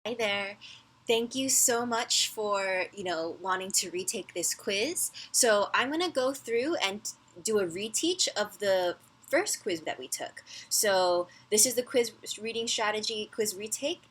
Hi there. Thank you so much for, wanting to retake this quiz. So I'm going to go through and do a reteach of the first quiz that we took. So this is the quiz reading strategy quiz retake.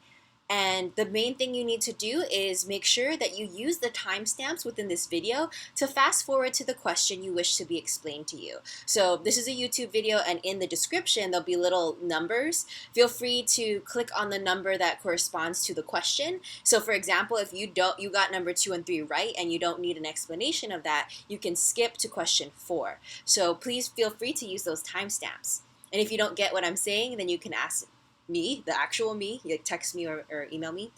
And the main thing you need to do is make sure that you use the timestamps within this video to fast forward to the question you wish to be explained to you. So this is a YouTube video, and in the description there'll be little numbers. Feel free to click on the number that corresponds to the question. So for example, if you got number 2 and 3 right and you don't need an explanation of that, you can skip to question 4. So please feel free to use those timestamps. And if you don't get what I'm saying, then you can ask me, the actual me, you text me or email me.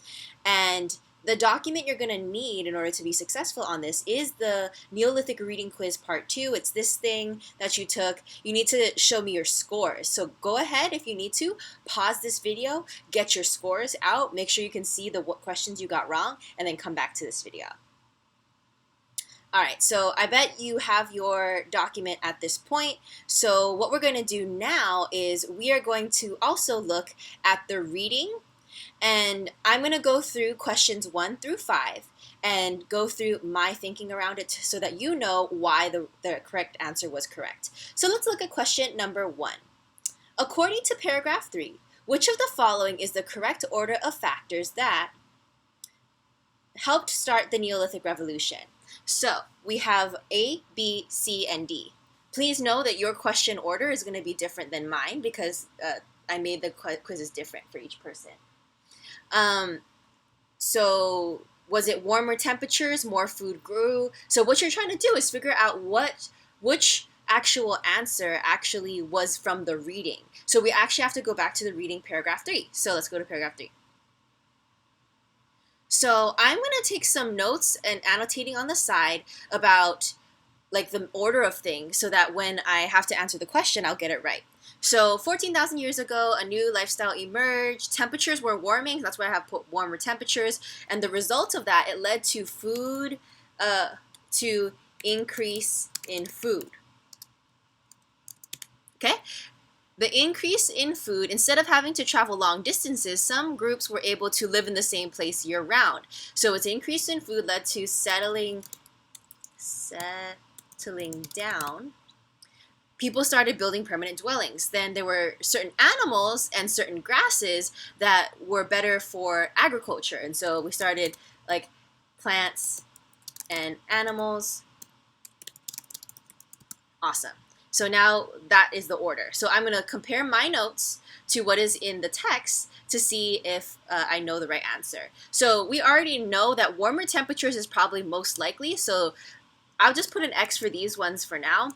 And the document you're going to need in order to be successful on this is the Neolithic Reading Quiz Part 2. It's this thing that you took. You need to show me your scores. So go ahead, if you need to, pause this video, get your scores out, make sure you can see what questions you got wrong, and then come back to this video. All right, so I bet you have your document at this point. So what we're going to do now is we are going to also look at the reading, and I'm going to go through questions 1 through 5 and go through my thinking around it so that you know why the correct answer was correct. So let's look at question number 1. According to paragraph 3, which of the following is the correct order of factors that helped start the Neolithic Revolution? So we have A, B, C, and D. Please know that your question order is going to be different than mine because I made the quizzes different for each person. So was it warmer temperatures, more food grew? So what you're trying to do is figure out which actual answer actually was from the reading. So we actually have to go back to the reading paragraph 3. So let's go to paragraph 3. So I'm going to take some notes and annotating on the side about like the order of things so that when I have to answer the question, I'll get it right. So 14,000 years ago, a new lifestyle emerged. Temperatures were warming. That's why I have put warmer temperatures. And the result of that, it led to to increase in food. Okay? The increase in food, instead of having to travel long distances, some groups were able to live in the same place year-round. So its increase in food led to settling down. People started building permanent dwellings. Then there were certain animals and certain grasses that were better for agriculture. And so we started like plants and animals. Awesome. So now that is the order. So I'm going to compare my notes to what is in the text to see if I know the right answer. So we already know that warmer temperatures is probably most likely. So I'll just put an X for these ones for now,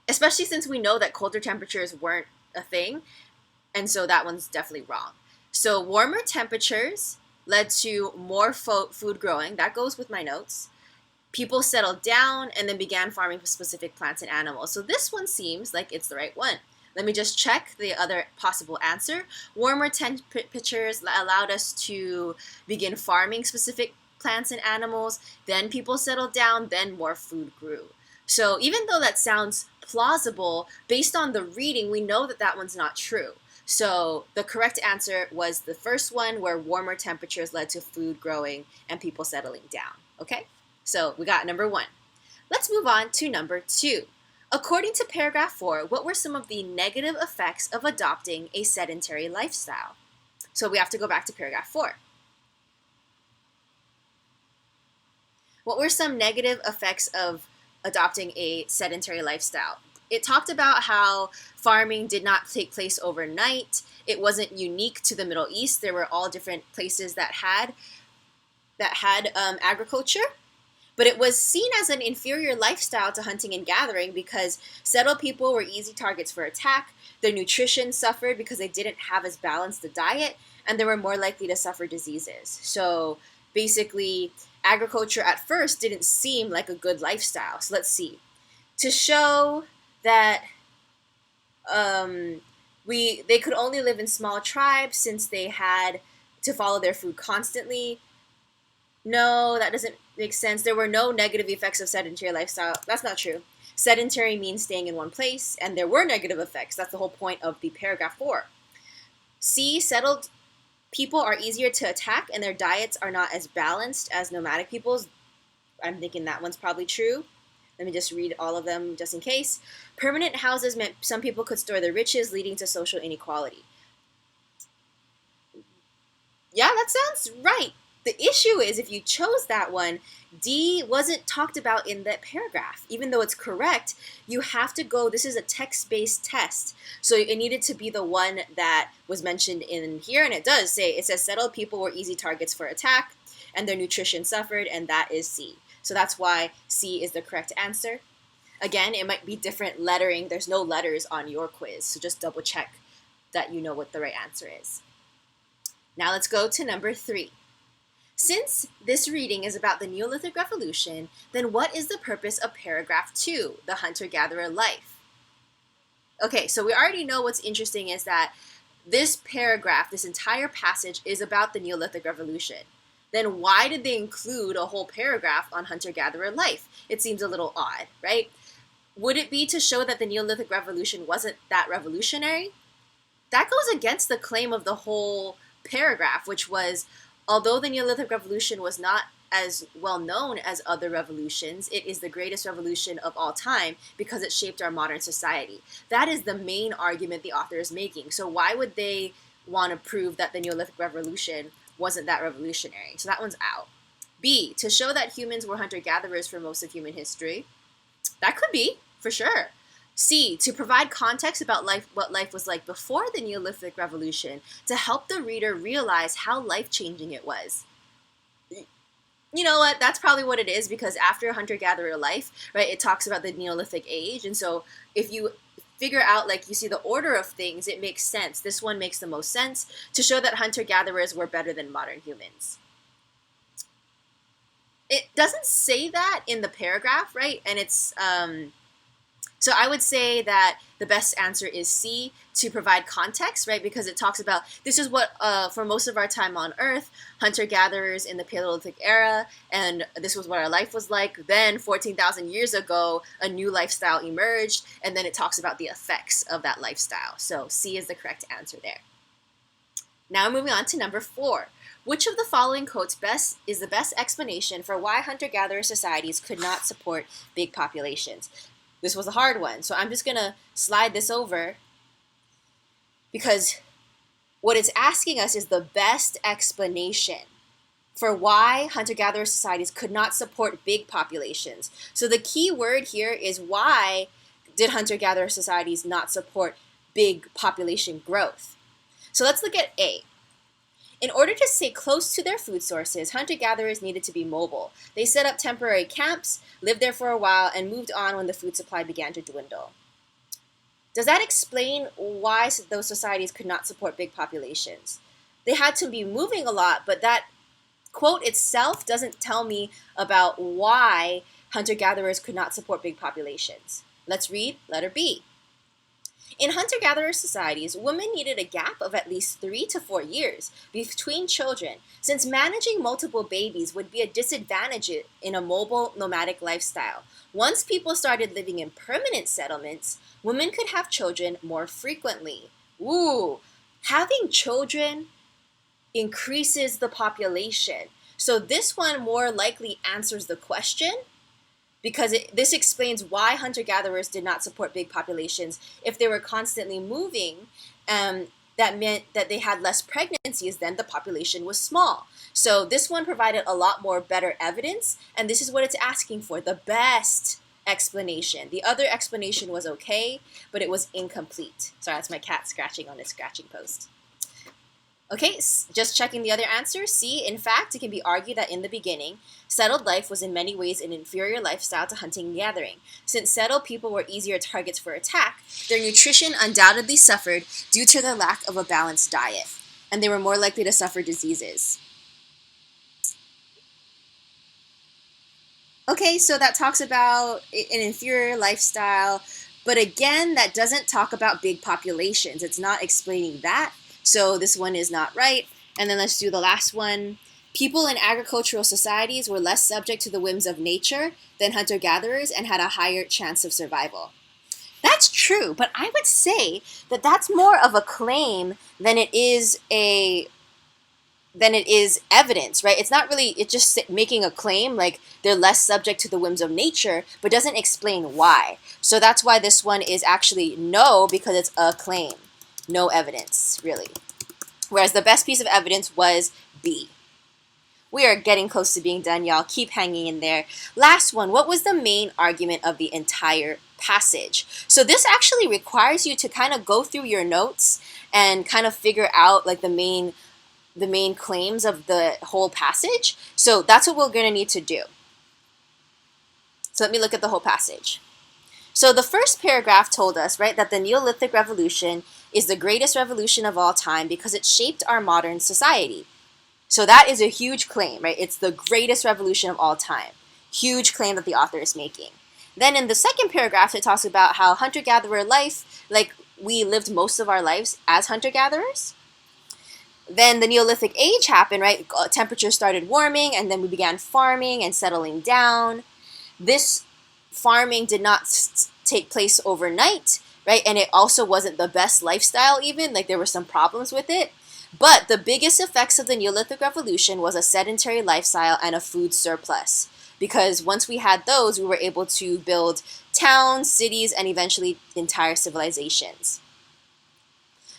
especially since we know that colder temperatures weren't a thing. And so that one's definitely wrong. So warmer temperatures led to more food growing. That goes with my notes. People settled down and then began farming for specific plants and animals. So this one seems like it's the right one. Let me just check the other possible answer. Warmer temperatures allowed us to begin farming specific plants and animals. Then people settled down, then more food grew. So even though that sounds plausible, based on the reading, we know that that one's not true. So the correct answer was the first one, where warmer temperatures led to food growing and people settling down. Okay? So we got number 1. Let's move on to number 2. According to paragraph 4, what were some of the negative effects of adopting a sedentary lifestyle? So we have to go back to paragraph 4. What were some negative effects of adopting a sedentary lifestyle? It talked about how farming did not take place overnight. It wasn't unique to the Middle East. There were all different places that had agriculture. But it was seen as an inferior lifestyle to hunting and gathering because settled people were easy targets for attack, their nutrition suffered because they didn't have as balanced a diet, and they were more likely to suffer diseases. So basically, agriculture at first didn't seem like a good lifestyle. So let's see. To show that they could only live in small tribes since they had to follow their food constantly. No, that doesn't make sense. There were no negative effects of sedentary lifestyle. That's not true. Sedentary means staying in one place, and there were negative effects. That's the whole point of the paragraph 4. C, settled people are easier to attack and their diets are not as balanced as nomadic peoples. I'm thinking that one's probably true. Let me just read all of them just in case. Permanent houses meant some people could store their riches, leading to social inequality. Yeah, that sounds right. The issue is if you chose that one, D wasn't talked about in that paragraph. Even though it's correct, you have to go, this is a text-based test. So it needed to be the one that was mentioned in here, and it does say, it says settled people were easy targets for attack, and their nutrition suffered, and that is C. So that's why C is the correct answer. Again, it might be different lettering. There's no letters on your quiz, so just double check that you know what the right answer is. Now let's go to number 3. Since this reading is about the Neolithic Revolution, then what is the purpose of paragraph 2, the hunter-gatherer life? Okay, so we already know what's interesting is that this paragraph, this entire passage, is about the Neolithic Revolution. Then why did they include a whole paragraph on hunter-gatherer life? It seems a little odd, right? Would it be to show that the Neolithic Revolution wasn't that revolutionary? That goes against the claim of the whole paragraph, which was, although the Neolithic Revolution was not as well known as other revolutions, it is the greatest revolution of all time because it shaped our modern society. That is the main argument the author is making. So why would they want to prove that the Neolithic Revolution wasn't that revolutionary? So that one's out. B, to show that humans were hunter-gatherers for most of human history. That could be, for sure. C, to provide context about what life was like before the Neolithic Revolution, to help the reader realize how life-changing it was. You know what? That's probably what it is, because after hunter-gatherer life, right, it talks about the Neolithic age, and so if you figure out, like, you see the order of things, it makes sense. This one makes the most sense, to show that hunter-gatherers were better than modern humans. It doesn't say that in the paragraph, right? And it's, so I would say that the best answer is C, to provide context, right? Because it talks about, this is what, for most of our time on Earth, hunter-gatherers in the Paleolithic era, and this was what our life was like. Then, 14,000 years ago, a new lifestyle emerged, and then it talks about the effects of that lifestyle. So C is the correct answer there. Now moving on to number 4. Which of the following quotes is the best explanation for why hunter-gatherer societies could not support big populations? This was a hard one, so I'm just going to slide this over because what it's asking us is the best explanation for why hunter-gatherer societies could not support big populations. So the key word here is, why did hunter-gatherer societies not support big population growth? So let's look at A. In order to stay close to their food sources, hunter-gatherers needed to be mobile. They set up temporary camps, lived there for a while, and moved on when the food supply began to dwindle. Does that explain why those societies could not support big populations? They had to be moving a lot, but that quote itself doesn't tell me about why hunter-gatherers could not support big populations. Let's read letter B. In hunter-gatherer societies, women needed a gap of at least 3 to 4 years between children, since managing multiple babies would be a disadvantage in a mobile, nomadic lifestyle. Once people started living in permanent settlements, women could have children more frequently. Ooh, having children increases the population. So this one more likely answers the question, because this explains why hunter-gatherers did not support big populations. If they were constantly moving, that meant that they had less pregnancies, then the population was small. So this one provided a lot more better evidence, and this is what it's asking for, the best explanation. The other explanation was okay, but it was incomplete. Sorry, that's my cat scratching on his scratching post. Okay, just checking the other answer. C, in fact, it can be argued that in the beginning, settled life was in many ways an inferior lifestyle to hunting and gathering. Since settled people were easier targets for attack, their nutrition undoubtedly suffered due to their lack of a balanced diet, and they were more likely to suffer diseases. Okay, so that talks about an inferior lifestyle, but again, that doesn't talk about big populations. It's not explaining that. So this one is not right. And then let's do the last one. People in agricultural societies were less subject to the whims of nature than hunter-gatherers and had a higher chance of survival. That's true, but I would say that that's more of a claim than it is a than it is evidence, right? It's not really, it's just making a claim like they're less subject to the whims of nature, but doesn't explain why. So that's why this one is actually no, because it's a claim. No evidence, really. Whereas the best piece of evidence was B. We are getting close to being done, y'all. Keep hanging in there. Last one. What was the main argument of the entire passage? So this actually requires you to kind of go through your notes and kind of figure out like the main claims of the whole passage. So that's what we're going to need to do. So let me look at the whole passage. So the first paragraph told us, right, that the Neolithic Revolution is the greatest revolution of all time because it shaped our modern society. So that is a huge claim, right? It's the greatest revolution of all time. Huge claim that the author is making. Then in the second paragraph, it talks about how hunter-gatherer life, like we lived most of our lives as hunter-gatherers. Then the Neolithic age happened, right? Temperatures started warming, and then we began farming and settling down. This farming did not take place overnight, right? And it also wasn't the best lifestyle even, like there were some problems with it. But the biggest effects of the Neolithic Revolution was a sedentary lifestyle and a food surplus. Because once we had those, we were able to build towns, cities, and eventually entire civilizations.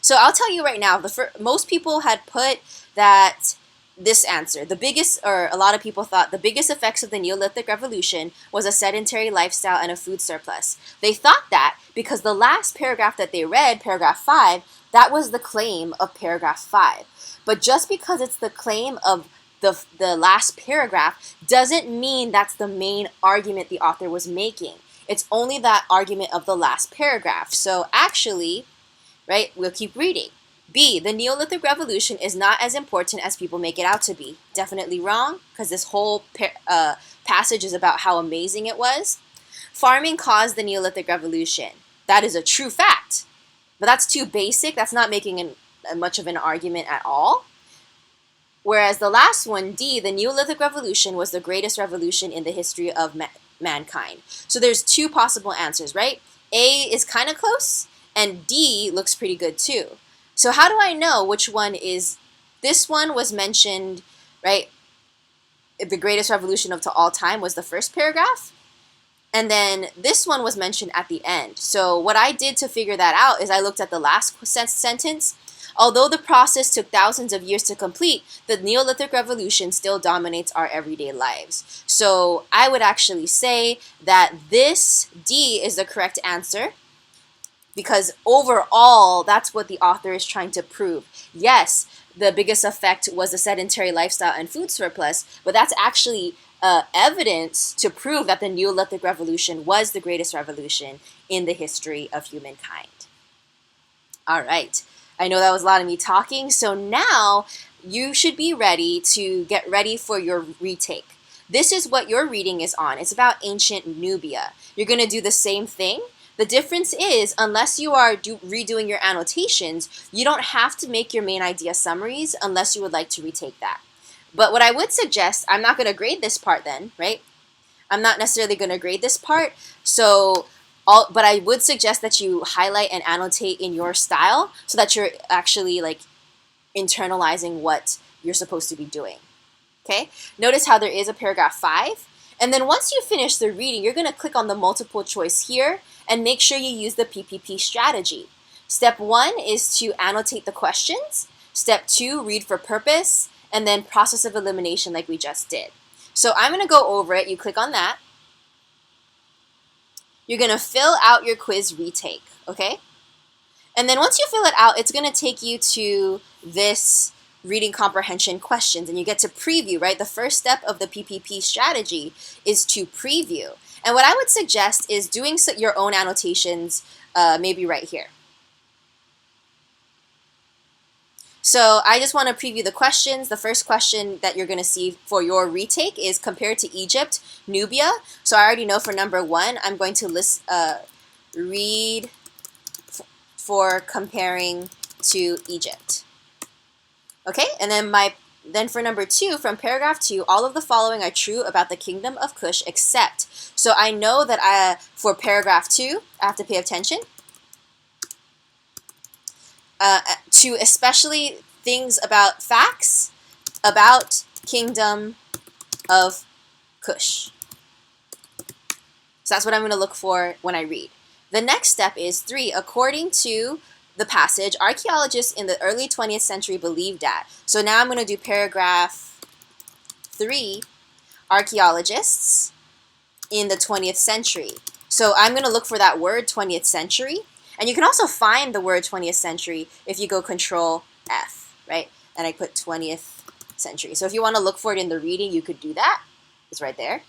So I'll tell you right now, most people had put that this answer, a lot of people thought the biggest effects of the Neolithic Revolution was a sedentary lifestyle and a food surplus. They thought that because the last paragraph that they read, paragraph 5, that was the claim of paragraph 5. But just because it's the claim of the last paragraph doesn't mean that's the main argument the author was making. It's only that argument of the last paragraph. So actually, right, we'll keep reading. B, the Neolithic Revolution is not as important as people make it out to be. Definitely wrong, because this whole passage is about how amazing it was. Farming caused the Neolithic Revolution. That is a true fact. But that's too basic. That's not making much of an argument at all. Whereas the last one, D, the Neolithic Revolution was the greatest revolution in the history of mankind. So there's two possible answers, right? A is kind of close, and D looks pretty good too. So how do I know which one is, this one was mentioned, right? The greatest revolution of all time was the first paragraph. And then this one was mentioned at the end. So what I did to figure that out is I looked at the last sentence. Although the process took thousands of years to complete, the Neolithic Revolution still dominates our everyday lives. So I would actually say that this D is the correct answer, because overall, that's what the author is trying to prove. Yes, the biggest effect was the sedentary lifestyle and food surplus, but that's actually evidence to prove that the Neolithic Revolution was the greatest revolution in the history of humankind. All right. I know that was a lot of me talking, so now you should be ready to get ready for your retake. This is what your reading is on. It's about ancient Nubia. You're going to do the same thing. The difference is, unless you are redoing your annotations, you don't have to make your main idea summaries unless you would like to retake that. But what I would suggest, I'm not going to grade this part then, right? I'm not necessarily going to grade this part, but I would suggest that you highlight and annotate in your style so that you're actually like internalizing what you're supposed to be doing. Okay? Notice how there is a paragraph 5. And then once you finish the reading, you're going to click on the multiple choice here and make sure you use the PPP strategy. Step 1 is to annotate the questions. Step 2, read for purpose. And then process of elimination like we just did. So I'm going to go over it. You click on that. You're going to fill out your quiz retake, okay? And then once you fill it out, it's going to take you to this reading comprehension questions, and you get to preview, right? The first step of the PPP strategy is to preview. And what I would suggest is doing your own annotations maybe right here. So I just want to preview the questions. The first question that you're going to see for your retake is compared to Egypt, Nubia. So I already know for number 1, I'm going to read for comparing to Egypt. Okay, and then for number 2, from paragraph 2, all of the following are true about the kingdom of Kush except. So I know that for paragraph 2, I have to pay attention to especially things about facts about kingdom of Kush. So that's what I'm going to look for when I read. The next step is 3. According to the passage, archaeologists in the early 20th century believed that. So now I'm going to do paragraph 3, archaeologists in the 20th century. So I'm going to look for that word 20th century. And you can also find the word 20th century if you go Control F, right? And I put 20th century. So if you want to look for it in the reading, you could do that. It's right there.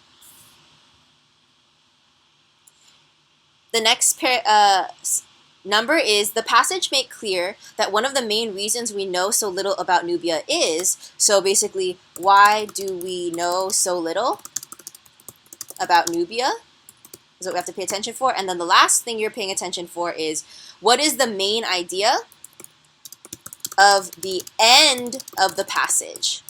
The next number is, the passage make clear that one of the main reasons we know so little about Nubia is, so basically, why do we know so little about Nubia? Is what we have to pay attention for. And then the last thing you're paying attention for is, what is the main idea of the end of the passage?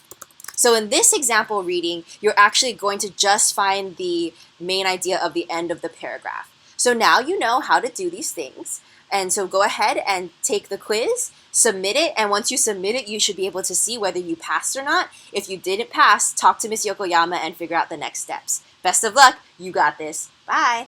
So in this example reading, you're actually going to just find the main idea of the end of the paragraph. So now you know how to do these things. And so go ahead and take the quiz, submit it, and once you submit it, you should be able to see whether you passed or not. If you didn't pass, talk to Ms. Yokoyama and figure out the next steps. Best of luck. You got this. Bye.